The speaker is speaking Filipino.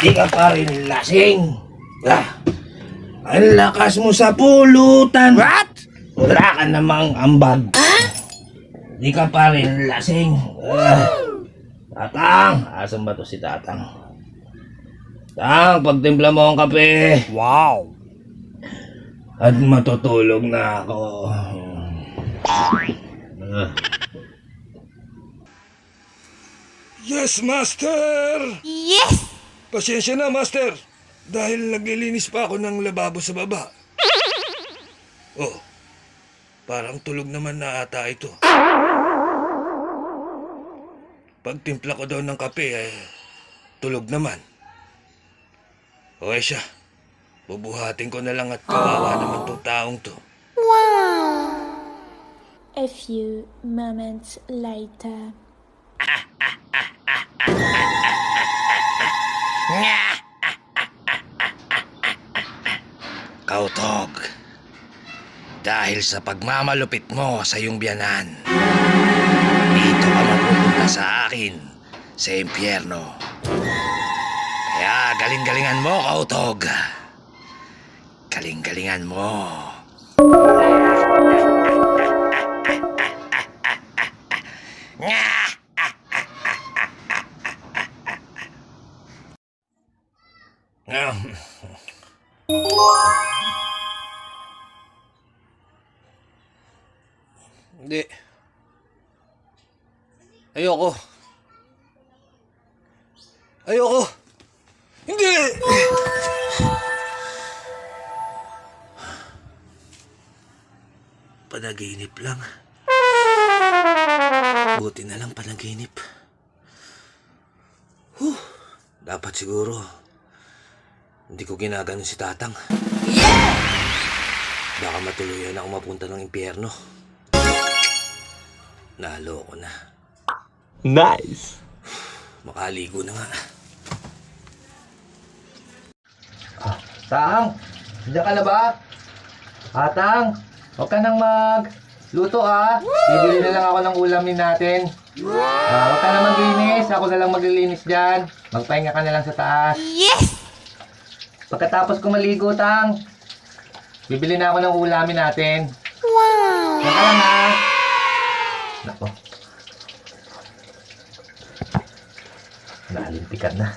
Di ka pa rin lasing. Ang lakas mo sa pulutan. What? Wala ka namang ambag. Di ka pa rin lasing. Tatang! Asan ba to si Tatang? Tang, pagtimpla mo ang kape. Wow. At matutulog na ako. Yes, Master! Yes! Pasensya na, Master. Dahil naglilinis pa ako ng lababo sa baba. Oh, parang tulog naman na ata ito. Pagtimpla ko daw ng kape, tulog naman. Okay siya. Bubuhatin ko na lang at kawawa naman tong taong to. Wow! A few moments later. Kautog, dahil sa pagmamalupit mo sa iyong biyanan, dito ka mapupunta sa akin sa impyerno. Kaya galing-galingan mo, Kautog. Galing-galingan mo. Hindi. Ayoko. Ayoko. Hindi! Panaginip lang. Buti na lang panaginip. Dapat siguro hindi ko ginagano si Tatang. Baka matuluyan ako mapunta ng impyerno. Nalo ko na. Nice. Makaligo na nga. Tang, nandiyan ka na ba? Tang, huwag ka nang magluto Bibili na lang ako ng ulamin natin. Huwag ka na maglinis, ako na lang maglilinis dyan. Magpahinga ka na lang sa taas. Yes! Pagkatapos ko maligo, Tang, bibili na ako ng ulamin natin. Wow! Huwag ka lang Nako. Nalintikan na.